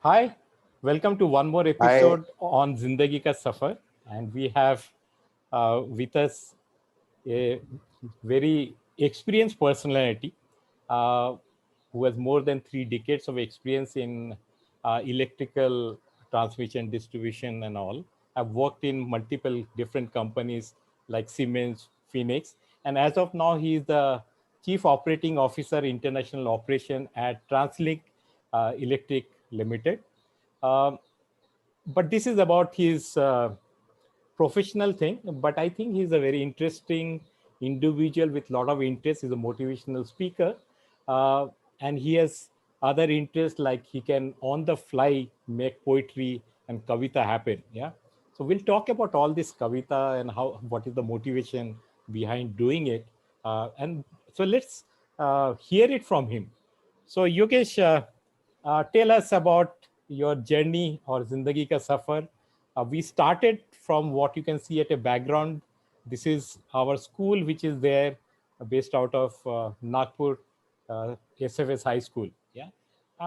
Hi, welcome to one more I episode on Zindagi Ka Safar, and we have with us a very experienced personality uh, who has more than 3 decades of experience in electrical transmission, distribution, and all. I've worked in multiple different companies like Siemens, Phoenix, and as of now, he is the Chief Operating Officer, International Operation at Translink Electric Limited. Um, but this is about his professional thing. But I think he's a very interesting individual with a lot of interest. He's a motivational speaker, uh, and he has other interests like he can on the fly make poetry and kavita happen. Yeah. So we'll talk about all this kavita and how what is the motivation behind doing it. And so let's hear it from him. So Yogesh, tell us about your journey or Zindagi Ka Safar. We started from what you can see at a background. This is our school, which is there, based out of Nagpur, SFS High School. Yeah.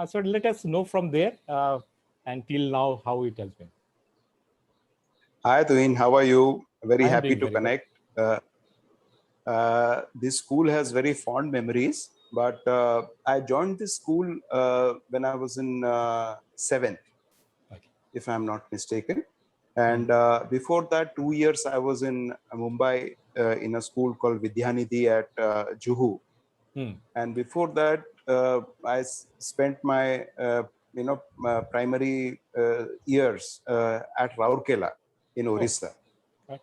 So let us know from there until now how it has been. Hi, Tuin. How are you? Very I am happy doing to very well. connect. This school has very fond memories, but I joined this school when I was in seventh, Okay. if I'm not mistaken. Hmm. And before that, 2 years I was in Mumbai in a school called Vidyanidhi at Juhu. Hmm. And before that, spent my primary years at Raurkela in Oh, Orissa. okay.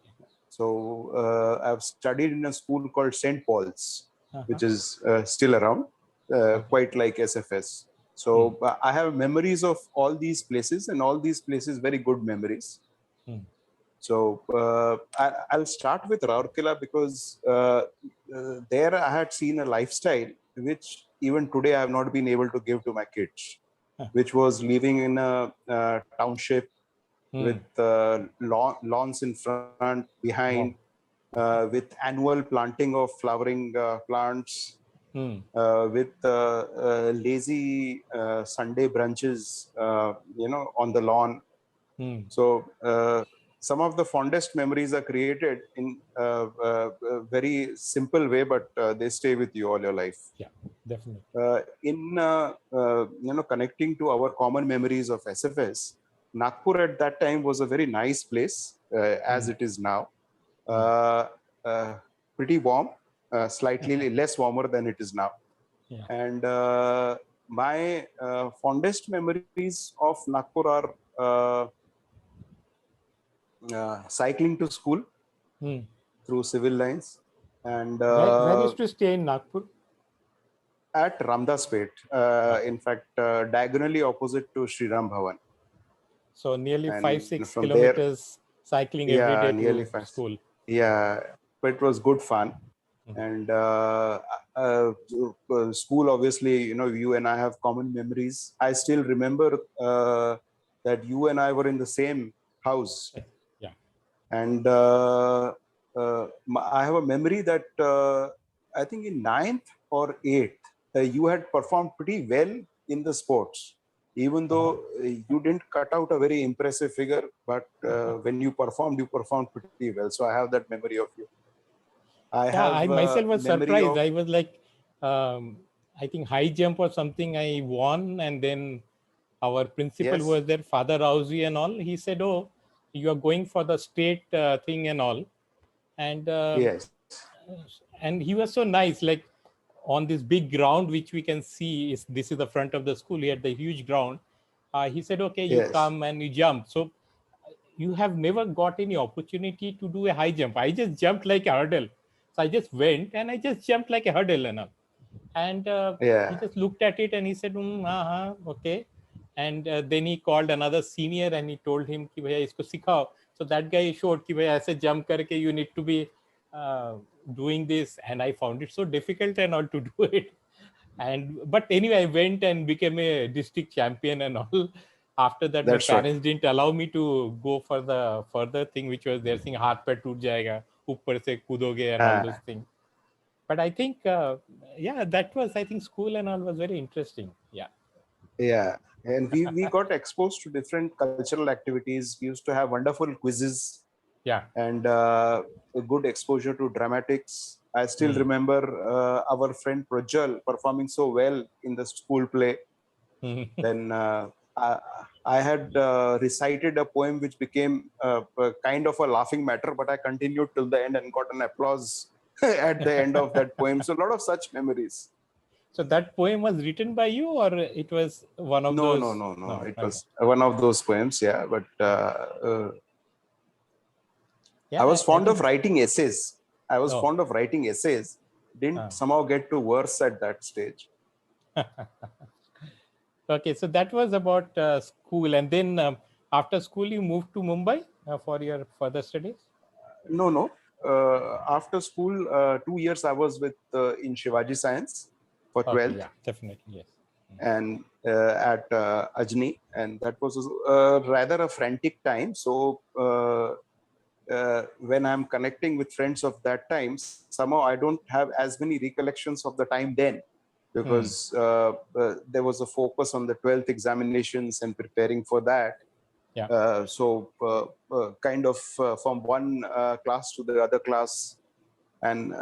So I've studied in a school called St. Paul's, Uh-huh. which is still around, Okay. quite like SFS. Hmm. So I have memories of all these places, and all these places very good memories. Hmm. So I'll start with Raurkela because there I had seen a lifestyle which even today I have not been able to give to my kids, which was living in a township with Hmm. lawns in front, behind, Wow. with annual planting of flowering plants, Hmm. with lazy Sunday brunches, on the lawn. Hmm. So some of the fondest memories are created in a very simple way, but they stay with you all your life. Yeah, definitely. Connecting to our common memories of SFS, Nagpur at that time was a very nice place, as Hmm. it is now. Hmm. Uh, uh, Pretty warm, slightly less warmer than it is now. Yeah. And my fondest memories of Nagpur are cycling to school Hmm. through civil lines, and Where used to stay in Nagpur? at Ramdaspet, Okay. in fact, diagonally opposite to Sriram Bhavan. So nearly five, And six from there, kilometers cycling every yeah, day nearly to fast. school. Yeah, but it was good fun. Hmm. And school, obviously, you and I have common memories. I still remember that you and I were in the same house. Yeah. And I have a memory that I think in ninth or eighth, you had performed pretty well in the sports, even Uh-huh. though you didn't cut out a very impressive figure. But when you performed pretty well. So I have that memory of you. I Yeah, have I myself was memory surprised. of, I was like, I think high jump or something I won. And then our principal who yes, was there, Father Rousey and all, he said, oh, you are going for the state thing and all. And yes, and he was so nice, like on this big ground which we can see is this is the front of the school. He had the huge ground. He said, okay, you yes. come and you jump. So you have never got any opportunity to do a high jump. I just jumped like a hurdle. So I just went and I just jumped like a hurdle and all. And he Yeah, just looked at it and he said, okay. And then he called another senior and he told him कि भैया इसको सिखाओ. So that guy showed कि भैया ऐसे jump करके you need to be uh, doing this. And I found it so difficult and all to do it. And but anyway, I went and became a district champion and all. After that, my that's right. parents didn't allow me to go for the further thing, which was they're saying हाथ पैर टूट जाएगा, ऊपर से कूदोगे and all those Uh, things. But I think, yeah, that was I think school and all was very interesting. Yeah. yeah. And we got exposed to different cultural activities. We used to have wonderful quizzes Yeah. and a good exposure to dramatics. I still remember our friend Projal performing so well in the school play. Then I, I had recited a poem which became a kind of a laughing matter, but I continued till the end and got an applause at the end of that poem. So a lot of such memories. So that poem was written by you, or it was one of No, those? no, no, no. It Okay. was one of those poems, yeah. But Yeah, I was fond of think- writing essays. I was Oh. fond of writing essays. Didn't somehow get to verse at that stage. Okay, so that was about school, and then after school you moved to Mumbai for your further studies. No, no. After school, 2 years I was with in Shivaji Science for 12th. Okay, yeah, definitely, yes. And at Ajni, and that was rather a frantic time. So when I'm connecting with friends of that time, somehow I don't have as many recollections of the time then, because there was a focus on the 12th examinations and preparing for that. Yeah. So kind of from one class to the other class, and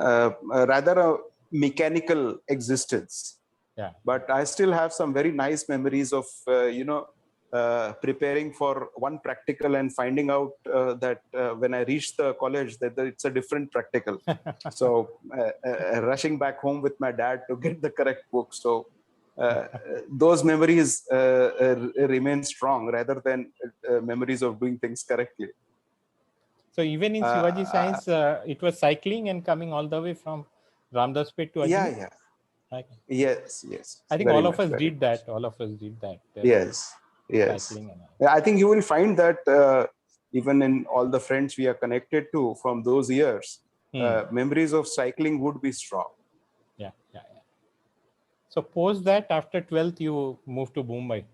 rather a mechanical existence. Yeah. But I still have some very nice memories of preparing for one practical and finding out that when I reached the college that it's a different practical. So rushing back home with my dad to get the correct book. So those memories remain strong rather than memories of doing things correctly. So even in Shivaji Science, it was cycling and coming all the way from Ramdaspet to Ajni? Yeah. Okay. Yes. I think all of us did that. All of us did that. Yes. Cycling and all. I think you will find that even in all the friends we are connected to from those years, memories of cycling would be strong. Yeah. So post that, after 12th, you moved to Mumbai.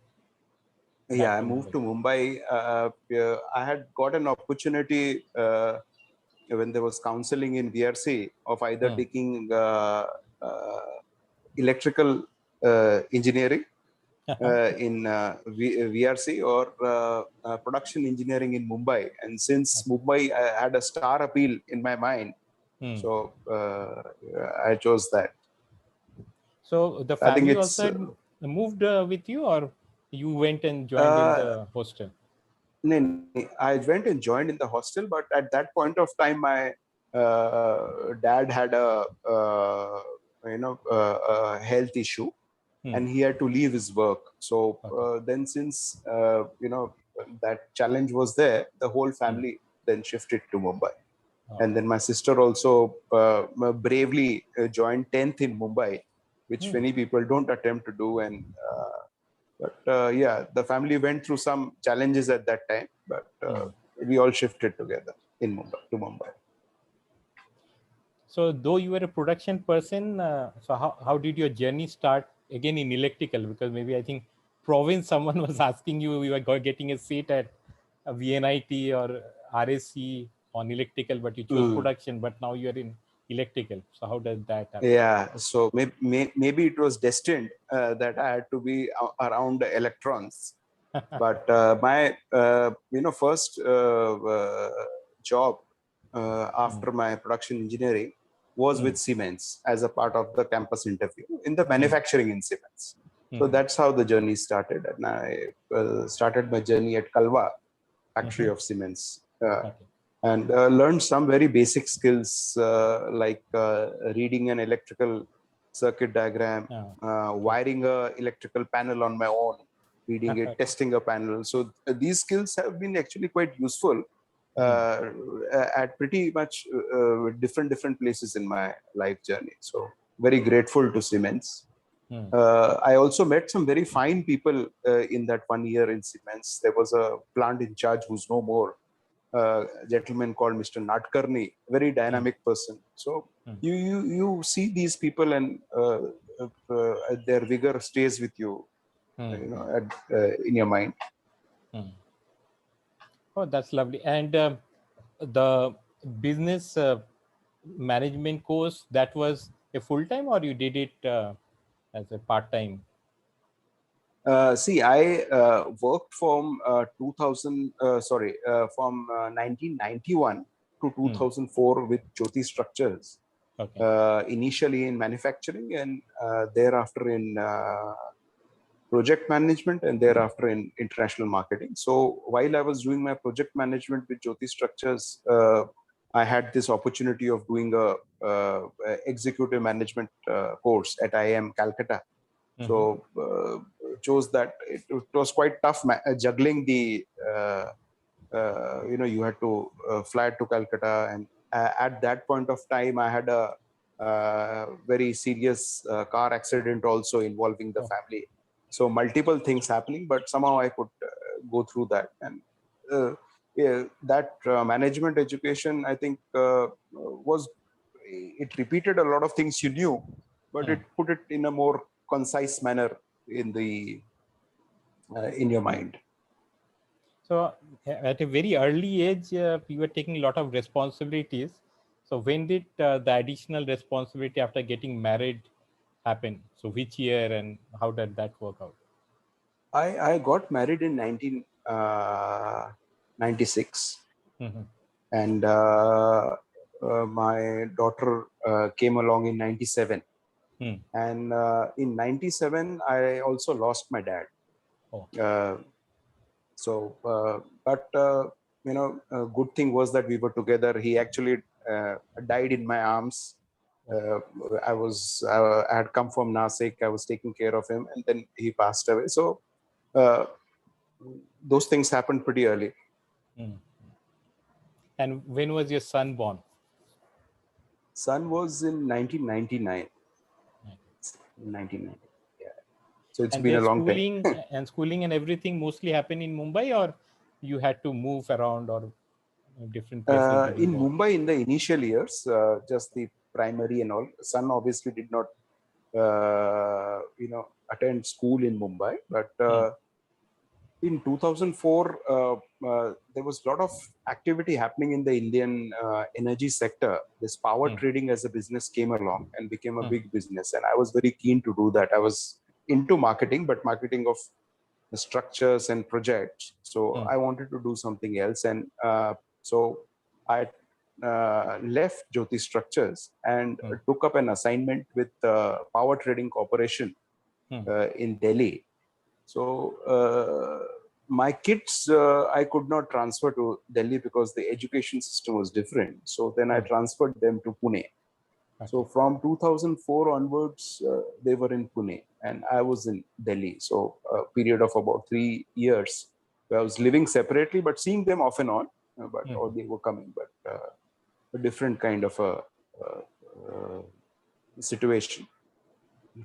Yeah, I moved to Mumbai. I had got an opportunity when there was counseling in VRC of either taking electrical engineering in VRC or production engineering in Mumbai. And since Mumbai had a star appeal in my mind, so I chose that. So the family also moved with you, or you went and joined in the hostel? I went and joined in the hostel, but at that point of time, my dad had a health issue, and he had to leave his work. So then, since that challenge was there, the whole family then shifted to Mumbai. And then my sister also bravely joined 10th in Mumbai, which many people don't attempt to do. And but yeah, the family went through some challenges at that time, but we all shifted together in Mumbai to Mumbai. So though you were a production person, so how did your journey start again in electrical? Because maybe I think province someone was asking you were getting a seat at a VNIT or RSC on electrical, but you chose production, but now you're in electrical. So how does that happen? Yeah, so maybe it was destined that I had to be around electrons. But my first job after my production engineering was with Siemens as a part of the campus interview in the manufacturing in Siemens. So that's how the journey started, and I started my journey at Kalwa factory of Siemens. And learned some very basic skills like reading an electrical circuit diagram, wiring a electrical panel on my own, reading it, testing a panel. So these skills have been actually quite useful at pretty much different places in my life journey. So very grateful to Siemens. I also met some very fine people in that 1 year in Siemens. There was a plant in charge who's no more, a gentleman called Mr. Nadkarni, very dynamic person. So you see these people, and their vigor stays with you, in your mind. Oh, that's lovely. And the business management course, that was a full time, or you did it as a part time? See, I worked from 1991 to 2004 with Jyoti Structures. Okay. Initially in manufacturing, and thereafter in project management, and thereafter in international marketing. So while I was doing my project management with Jyoti Structures, I had this opportunity of doing a executive management course at IIM Calcutta. So chose that. It was quite tough juggling the you had to fly to Calcutta, and at that point of time I had a very serious car accident also involving the family. So multiple things happening, but somehow I could go through that. And yeah, that management education, I think, was, it repeated a lot of things you knew, but it put it in a more concise manner in the in your mind. So at a very early age, you were taking a lot of responsibilities. So when did the additional responsibility after getting married happen? So which year and how did that work out? I got married in 1996, and my daughter came along in 97. And in 97, I also lost my dad. But good thing was that we were together. He actually died in my arms. I had come from Nasik. I was taking care of him, and then he passed away. So those things happened pretty early. And when was your son born? Son was in 1999. 1990. Yeah. So it's been a long time. And schooling and everything mostly happened in Mumbai, or you had to move around or different places? In Mumbai, in the initial years, just the primary and all. Son obviously did not, attend school in Mumbai, but in 2004, there was a lot of activity happening in the Indian energy sector. This power trading as a business came along and became a big business, and I was very keen to do that. I was into marketing, but marketing of the structures and projects. So I wanted to do something else, and so I left Jyoti Structures and took up an assignment with Power Trading Corporation in Delhi. So my kids, I could not transfer to Delhi because the education system was different. So then I transferred them to Pune. So from 2004 onwards, they were in Pune and I was in Delhi. So a period of about 3 years, I was living separately, but seeing them off and on. Or they were coming, but a different kind of a situation.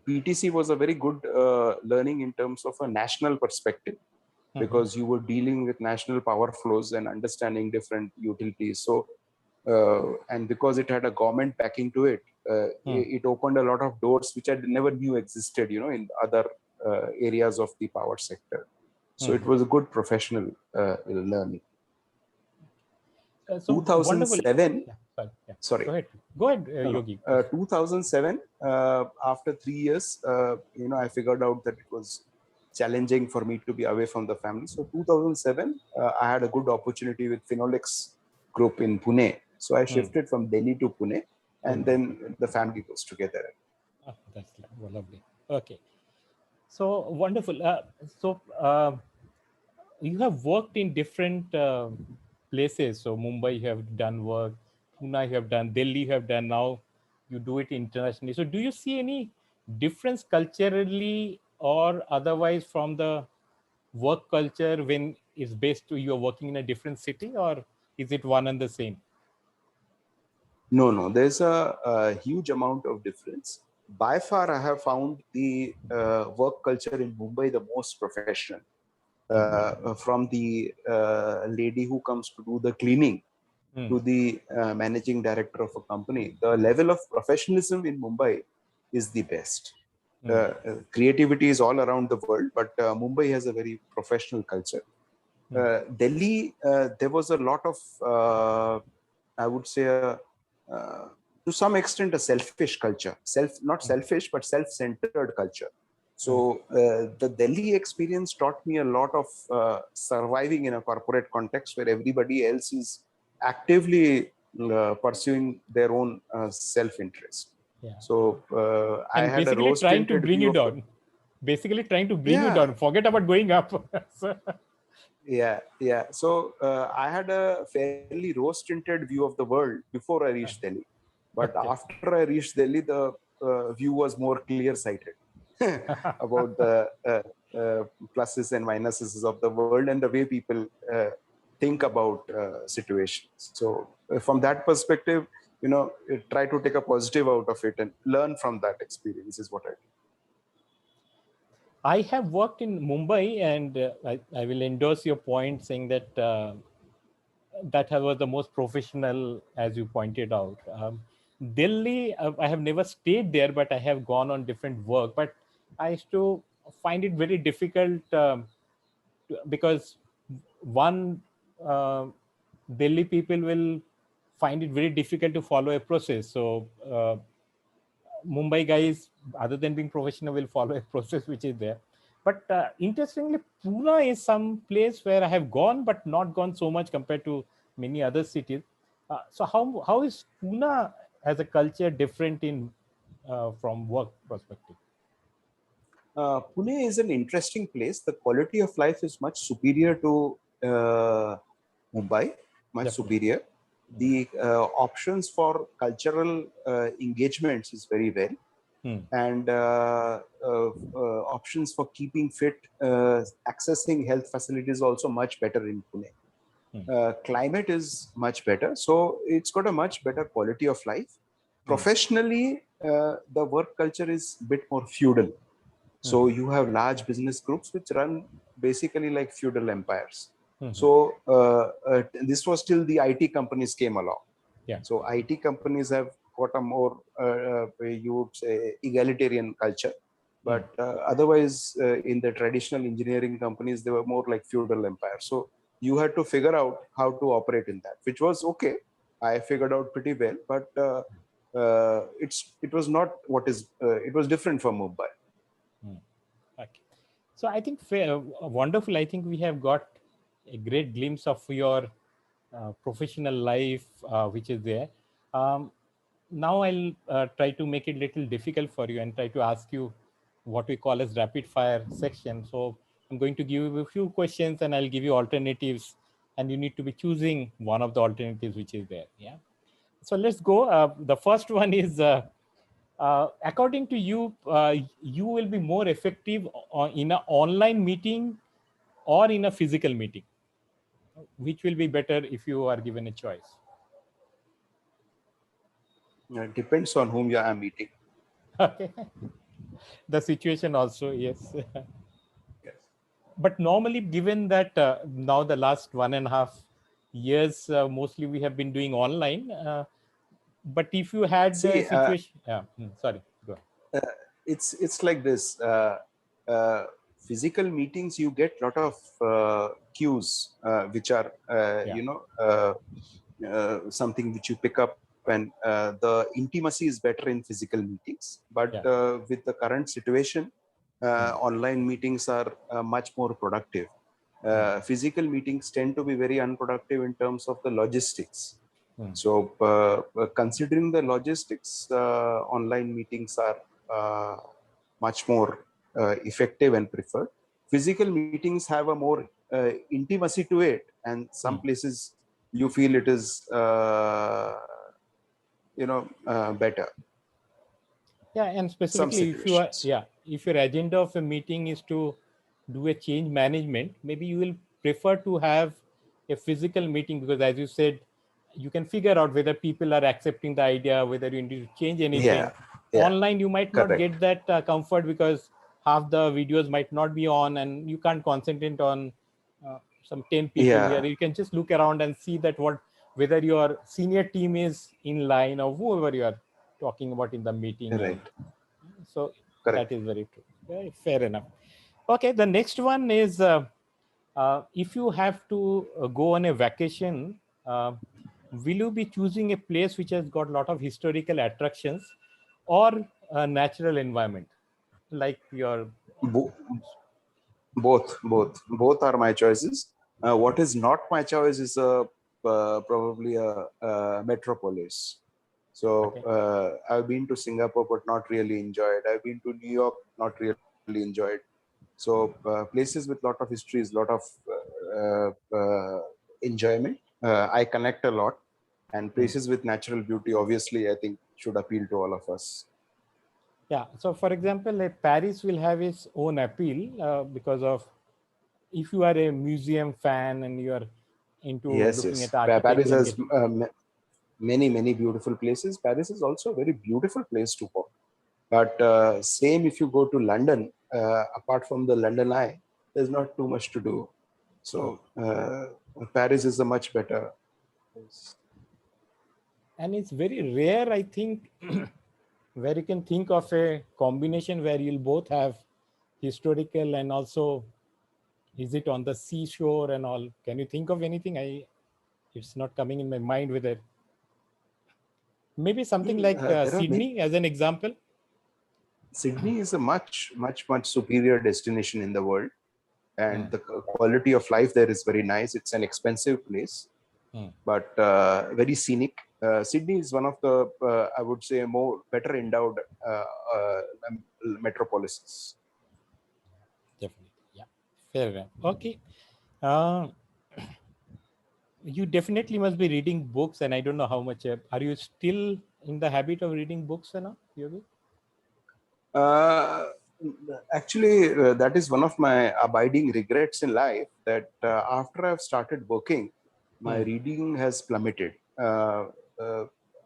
PTC was a very good learning in terms of a national perspective, because you were dealing with national power flows and understanding different utilities. So, and because it had a government backing to it, it opened a lot of doors which I never knew existed, in other areas of the power sector. So it was a good professional learning. 2007. Sorry. Go ahead, Yogi. 2007. After 3 years, I figured out that it was challenging for me to be away from the family. So 2007, I had a good opportunity with Finolex Group in Pune. So I shifted from Delhi to Pune, and then the family goes together. Oh, that's lovely. Okay. So wonderful. You have worked in different places. So Mumbai, you have done work. Pune, you have done. Delhi, you have done. Now you do it internationally. So do you see any difference culturally or otherwise from the work culture when it's based to you're working in a different city, or is it one and the same? No, there's a huge amount of difference. By far, I have found the work culture in Mumbai the most professional. From the lady who comes to do the cleaning to the managing director of a company, the level of professionalism in Mumbai is the best. Creativity is all around the world, but Mumbai has a very professional culture. Delhi, there was a lot of, I would say, to some extent, a selfish culture. Not selfish, but self-centered culture. So the Delhi experience taught me a lot of surviving in a corporate context where everybody else is actively pursuing their own self-interest. Yeah. So I And had a basically trying to rose-tinted bring view you of the, down. Basically trying to bring you yeah, down. Forget about going up. So, yeah. So I had a fairly rose-tinted view of the world before I reached Delhi, but okay. after I reached Delhi, the view was more clear-sighted about the pluses and minuses of the world and the way people think about situations. So from that perspective, try to take a positive out of it and learn from that experience is what I do. I have worked in Mumbai, and I will endorse your point saying that that was the most professional, as you pointed out. Delhi, I have never stayed there, but I have gone on different work. But I used to find it very difficult because one, uh, Delhi people will find it very difficult to follow a process. So Mumbai guys, other than being professional, will follow a process which is there. But interestingly, Pune is some place where I have gone, but not gone so much compared to many other cities. So how is Pune as a culture different in from work perspective? Pune is an interesting place. The quality of life is much superior to Mumbai, much Definitely. superior. The options for cultural engagements is very well, Hmm. and options for keeping fit, accessing health facilities also much better in Pune. Hmm. Climate is much better, so it's got a much better quality of life. Hmm. Professionally, the work culture is a bit more feudal. So Hmm. you have large business groups which run basically like feudal empires. Hmm. Hmm. So this was till the IT companies came along. Yeah. So IT companies have got a more, you would say, egalitarian culture. Hmm. But otherwise, in the traditional engineering companies, they were more like feudal empires. So you had to figure out how to operate in that, which was okay. I figured out pretty well, but it was not what is. It was different from Mumbai. Hmm. Okay. So I think wonderful. I think we have got a great glimpse of your professional life, which is there. Um, Now I'll try to make it little difficult for you and try to ask you what we call as rapid fire section. So I'm going to give you a few questions and I'll give you alternatives, and you need to be choosing one of the alternatives which is there. Yeah. So let's go. The first one is. According to you, you will be more effective in an online meeting or in a physical meeting? Which will be better if you are given a choice? Depends on whom you are meeting. Okay. The situation also, yes. Yes. But normally, given that now the last 1.5 years, mostly we have been doing online. But if you had the See, situation, sorry, go ahead. it's like this. Uh, Physical meetings, you get lot of cues, which are Yeah. something which you pick up, and the intimacy is better in physical meetings. But Yeah. with the current situation, Hmm. online meetings are much more productive. Hmm. Physical meetings tend to be very unproductive in terms of the logistics. Hmm. So, considering the logistics, online meetings are much more effective and preferred. Physical meetings have a more intimacy to it, and some Hmm. places you feel it is, better. Yeah, and Some specifically if you are, situations. yeah, if your agenda of a meeting is to do a change management, maybe you will prefer to have a physical meeting, because as you said, you can figure out whether people are accepting the idea, whether you need to change Yeah, anything. yeah, Online you might not correct. get that comfort because half the videos might not be on and you can't concentrate on some 10 people here. Yeah, You can just look around and see that what, whether your senior team is in line or whoever you are talking about in the meeting. And right, so that correct. is very true. Very fair enough. Okay, the next one is if you have to go on a vacation, will you be choosing a place which has got a lot of historical attractions or a natural environment, like your Bo- both are my choices. What is not my choice is probably a metropolis. So Okay. I've been to Singapore, but not really enjoyed. I've been to New York, not really enjoyed. So places with lot of histories, lot of enjoyment. I connect a lot, and places with natural beauty, obviously, I think should appeal to all of us. Yeah. So, for example, like Paris will have its own appeal because of if you are a museum fan and you are into Yes, looking yes. at architecture Paris and has getting. many beautiful places. Paris is also a very beautiful place to go. But same if you go to London, apart from the London Eye, there's not too much to do. So Paris is a much better place. And it's very rare, I think, where you can think of a combination where you'll both have historical and also is it on the seashore and all. Can you think of anything? It's not coming in my mind with it. Maybe something like There are many. Sydney as an example. Sydney is a much superior destination in the world, and the quality of life there is very nice. It's an expensive place, but very scenic. Sydney is one of the, I would say, more better endowed metropolises. Definitely. Yeah. Fair enough. Okay. Uh, you definitely must be reading books, and I don't know how much. Are you still in the habit of reading books, now, Yogi? Uh, Actually, that is one of my abiding regrets in life, that after I've started working, my reading has plummeted. Uh,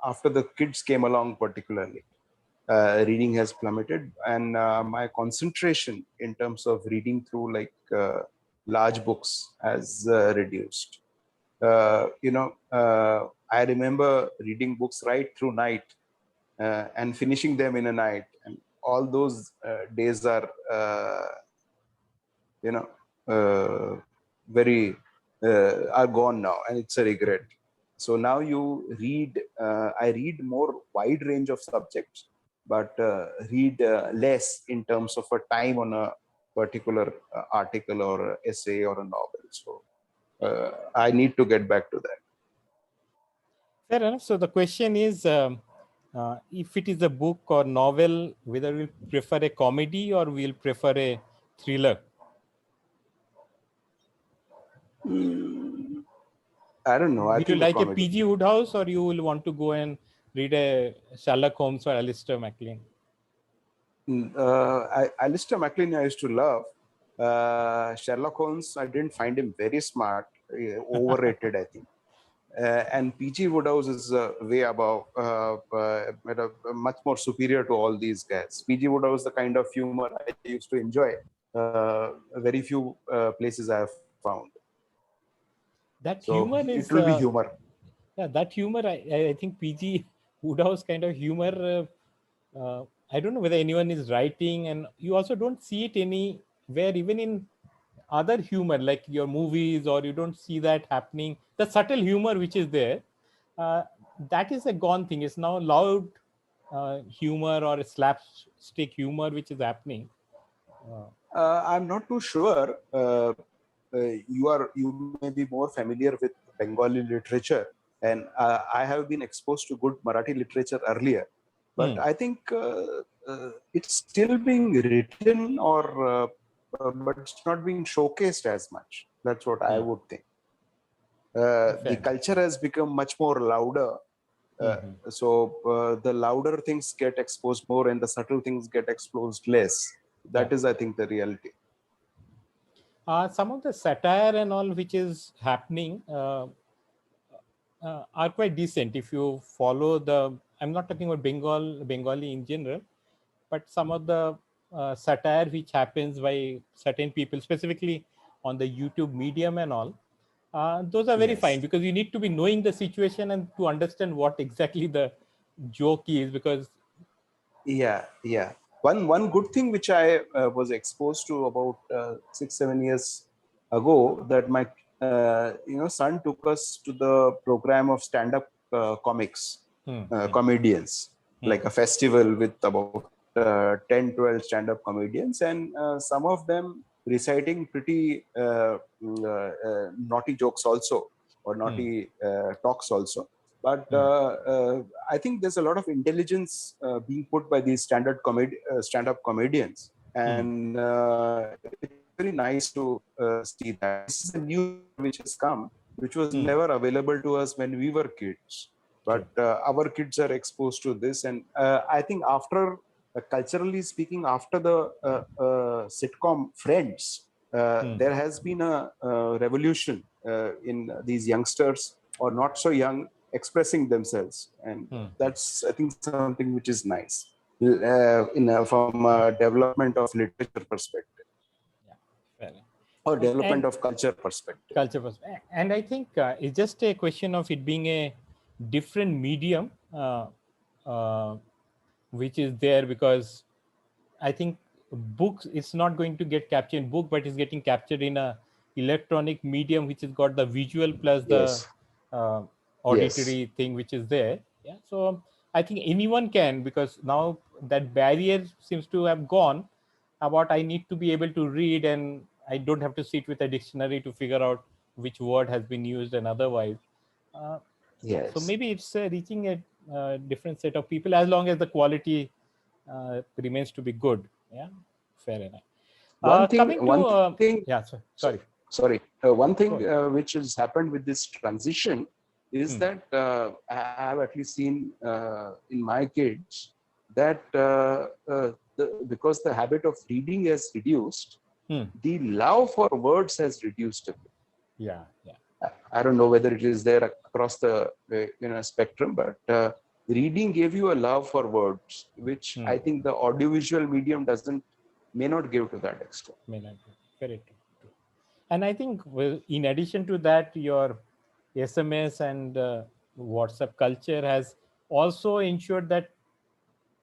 After the kids came along, particularly, reading has plummeted, and my concentration in terms of reading through large books has reduced. I remember reading books right through night and finishing them in a night, and all those days are you know very are gone now, and it's a regret. So now you read, I read more wide range of subjects, but read less in terms of a time on a particular article or essay or a novel. So I need to get back to that. Fair enough. So the question is, if it is a book or novel, whether we'll prefer a comedy or we'll prefer a thriller. I don't know. I Will you think a like a comedy. P.G. Woodhouse, or you will want to go and read a Sherlock Holmes or Alistair MacLean? Alistair MacLean I used to love. Sherlock Holmes, I didn't find him very smart, overrated, I think. And P.G. Woodhouse is way above, much more superior to all these guys. P.G. Woodhouse, the kind of humor I used to enjoy. Very few places I have found. That So humor it is, will be humor. yeah, that humor. I think P.G. Woodhouse kind of humor. I don't know whether anyone is writing, and you also don't see it anywhere, even in other humor like your movies, or you don't see that happening. The subtle humor which is there, uh, that is a gone thing. It's now loud humor or slapstick humor which is happening. I'm not too sure. You may be more familiar with Bengali literature, and I have been exposed to good Marathi literature earlier. But I think it's still being written, or but it's not being showcased as much. That's what I would think. The Fair. culture has become much more louder. So the louder things get exposed more, and the subtle things get exposed less. Yeah. That is, I think, the reality. Some of the satire and all which is happening are quite decent if you follow the. I'm not talking about Bengali in general, but some of the satire which happens by certain people, specifically on the YouTube medium and all, those are very fine, Yes. because you need to be knowing the situation and to understand what exactly the joke is. Because Yeah. One good thing which I was exposed to about 6-7 years ago, that my son took us to the program of stand-up comics, comedians, like a festival with about 10, 12 stand-up comedians, and some of them reciting pretty naughty jokes also, or naughty talks also. But I think there's a lot of intelligence being put by these stand-up comedians, and it's very nice to see that. This is a new which has come, which was never available to us when we were kids. But our kids are exposed to this, and I think after culturally speaking, after the sitcom Friends, there has been a revolution in these youngsters, or not so young, expressing themselves, and that's, I think, something which is nice from a development of literature perspective, or development of culture perspective. And I think it's just a question of it being a different medium which is there, because I think books, it's not going to get captured in book, but it's getting captured in a electronic medium which has got the visual plus the auditory thing which is there. Yeah, so I think anyone can, because now that barrier seems to have gone about I need to be able to read, and I don't have to sit with a dictionary to figure out which word has been used and otherwise. So maybe it's reaching a different set of people, as long as the quality remains to be good. Yeah, fair enough. One thing. Yeah, sorry. One thing which has happened with this transition is that I have at least seen in my kids that because the habit of reading has reduced, the love for words has reduced a bit. Yeah. I don't know whether it is there across the spectrum, but reading gave you a love for words, which I think the audiovisual medium may not give to that extent. Very true. And I think, in addition to that, your SMS and WhatsApp culture has also ensured that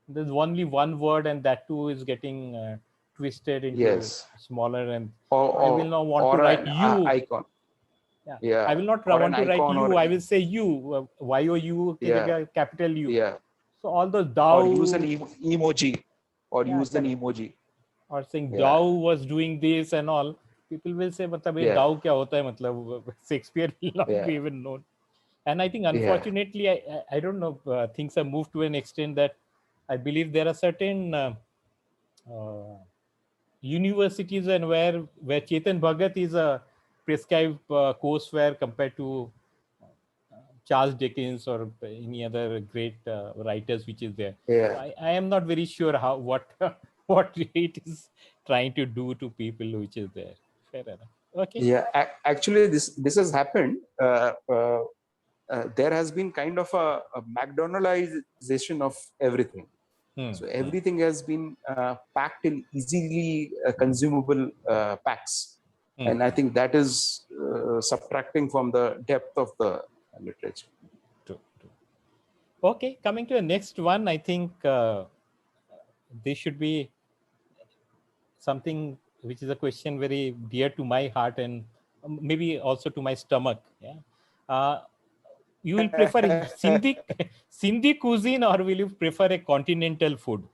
there's only one word, and that too is getting twisted into smaller, and I will not want to write you. Icon. I will not want to write you. I will say you. YOU, capital U. Yeah. So all those thou. Or use an emoji. Or saying thou was doing this and all. People will say, thou kya hota hai? Matlab, Shakespeare will not be even known. And I think, unfortunately, I don't know, things have moved to an extent that I believe there are certain universities and where Chetan Bhagat is a prescribed courseware compared to Charles Dickens or any other great writers which is there. So I am not very sure what it is trying to do to people which is there. Fair enough. Okay. Yeah, actually, this has happened. There has been kind of a McDonaldization of everything. So everything has been packed in easily consumable packs. And I think that is subtracting from the depth of the literature. True. Okay, coming to the next one, I think this should be something which is a question very dear to my heart and maybe also to my stomach. Yeah. You will prefer Sindhi cuisine, or will you prefer a continental food?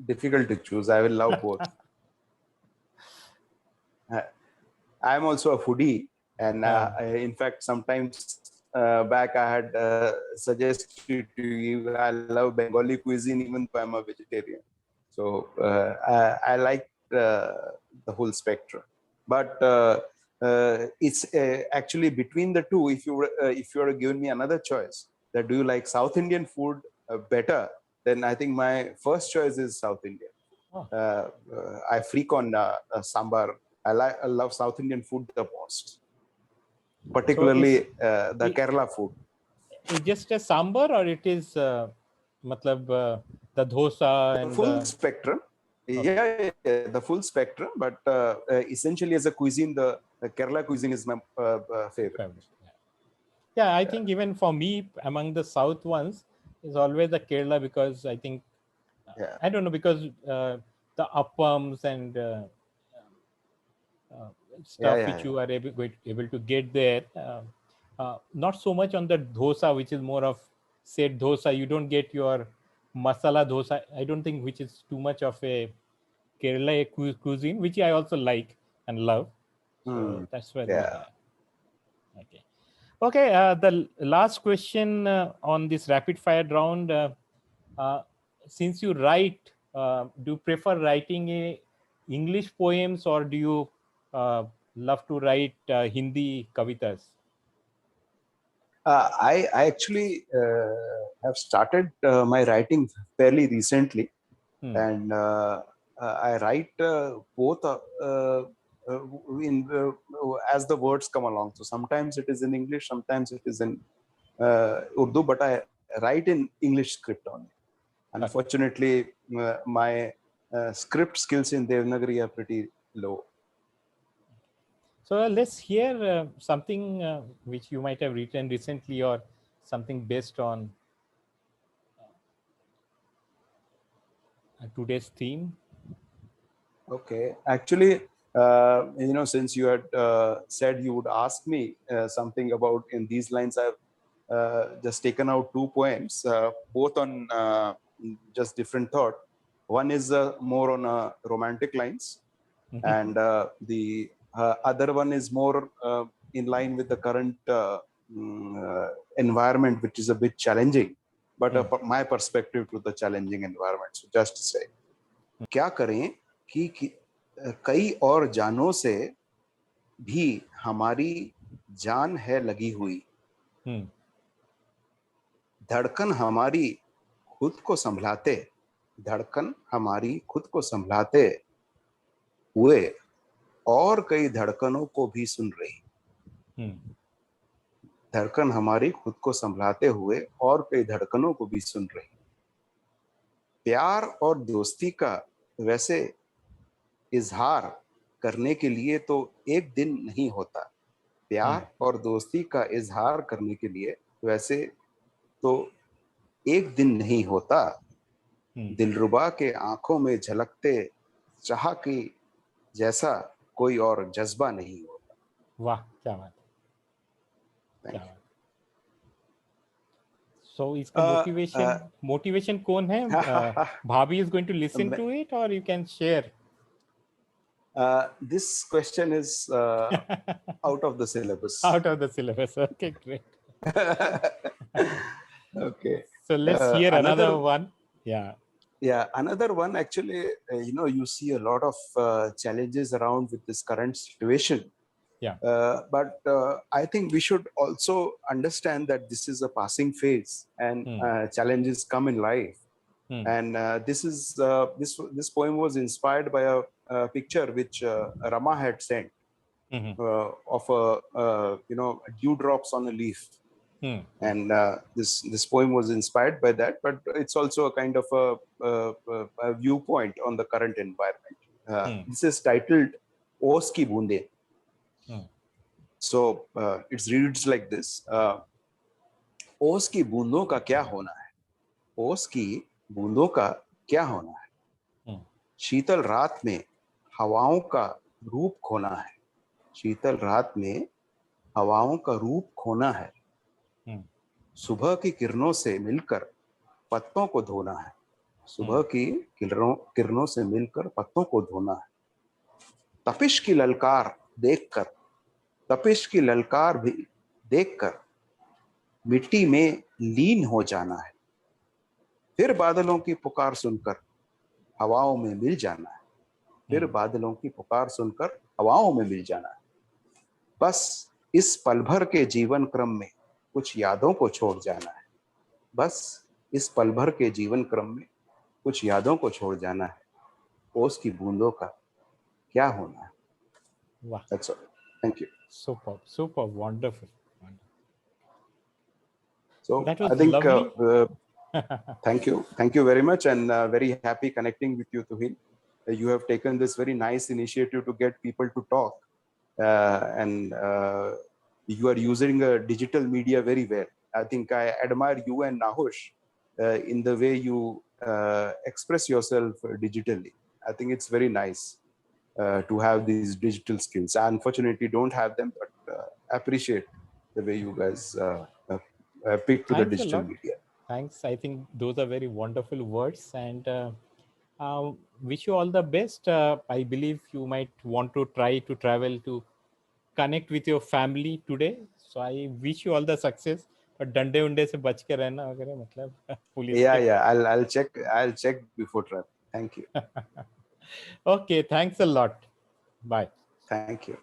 Difficult to choose. I will love both. I am also a foodie, and in fact, sometimes back I had suggested to you I love Bengali cuisine, even though I'm a vegetarian. So I like the whole spectrum, but it's actually between the two. If you were given me another choice, that do you like South Indian food better, then I think my first choice is South Indian. I freak on sambar. I love South Indian food the most, particularly the Kerala food. Is just a sambar, or it is the dosa and full spectrum? Okay. Yeah, the full spectrum. But essentially, as a cuisine, the Kerala cuisine is my favorite. Yeah, I think even for me, among the South ones, is always the Kerala, because I think I don't know, because the appams and stuff which you are able to get there, not so much on the dosa, which is more of said dosa, you don't get your masala dosa. I don't think which is too much of a Kerala cuisine, which I also like and love. So that's where we Yeah. have. Okay. Okay. The last question on this rapid fire round. Since you write, do you prefer writing English poems or do you love to write Hindi kavitas? I actually have started my writing fairly recently, and I write both in as the words come along. So sometimes it is in English, sometimes it is in Urdu, but I write in English script only. Unfortunately, my script skills in Devanagari are pretty low. So let's hear something which you might have written recently or something based on today's theme. Okay, actually, since you had said you would ask me something about in these lines, I've just taken out two poems, both on just different thought. One is more on romantic lines, and the other one is more in line with the current environment, which is a bit challenging, but my perspective to the challenging environment. So just to say, क्या करें कि कई और जानों से भी हमारी जान है लगी हुई, धड़कन हमारी खुद को संभलाते, धड़कन हमारी खुद को संभलाते हुए और कई धड़कनों को भी सुन रही, धड़कन हमारी खुद को संभलाते हुए और कई धड़कनों को भी सुन रही। प्यार और दोस्ती का वैसे इजहार करने के लिए तो एक दिन नहीं होता, प्यार और दोस्ती का इजहार करने के लिए वैसे तो एक दिन नहीं होता, दिलरुबा के आंखों में झलकते चाह की जैसा कोई और जज्बा नहीं होता। वाह, क्या बात है। So इसका मोटिवेशन कौन है? भाभी is going to listen to it or you can share? This question is out of the syllabus. Out of the syllabus. Okay, great. Okay. So let's hear another one. Yeah. Yeah, another one. Actually, you see a lot of challenges around with this current situation. Yeah. But I think we should also understand that this is a passing phase, and challenges come in life. And this poem was inspired by a picture which Rama had sent of a dewdrops on a leaf. And this poem was inspired by that, but it's also a kind of a viewpoint on the current environment. This is titled "Oos Ki Boonde." So it reads like this: ओस की बूंदों का क्या होना है, ओस की बूंदों का क्या होना है, शीतल रात में हवाओं का रूप खोना है, शीतल रात में हवाओं का रूप खोना है, सुबह की किरणों से मिलकर पत्तों को धोना है, सुबह की किरणों से मिलकर पत्तों को धोना है, तपिश की ललकार देखकर, तपिश की ललकार भी देखकर मिट्टी में लीन हो जाना है, फिर बादलों की पुकार सुनकर हवाओं में मिल जाना है, फिर बादलों की पुकार सुनकर हवाओं में मिल जाना है, बस इस पल भर के जीवन क्रम में कुछ यादों को छोड़ जाना है, बस इस पल भर के जीवन क्रम में कुछ यादों को छोड़ जाना है, ओस की बूंदों का क्या होना है। वाह, That's all. Thank you. Super, wonderful. So that was I think lovely. Thank you very much, and very happy connecting with you, Tuhin. You have taken this very nice initiative to get people to talk, and you are using digital media very well. I think I admire you and Nahush in the way you express yourself digitally. I think it's very nice to have these digital skills. I unfortunately don't have them, but appreciate the way you guys pick to the digital media. Thanks. I think those are very wonderful words, and wish you all the best. I believe you might want to try to travel to connect with your family today. So I wish you all the success. पर डंडे उंडे से बच के रहना वगैरह मतलब police Yeah, के. yeah. I'll check before travel. Thank you. Okay, thanks a lot. Bye. Thank you.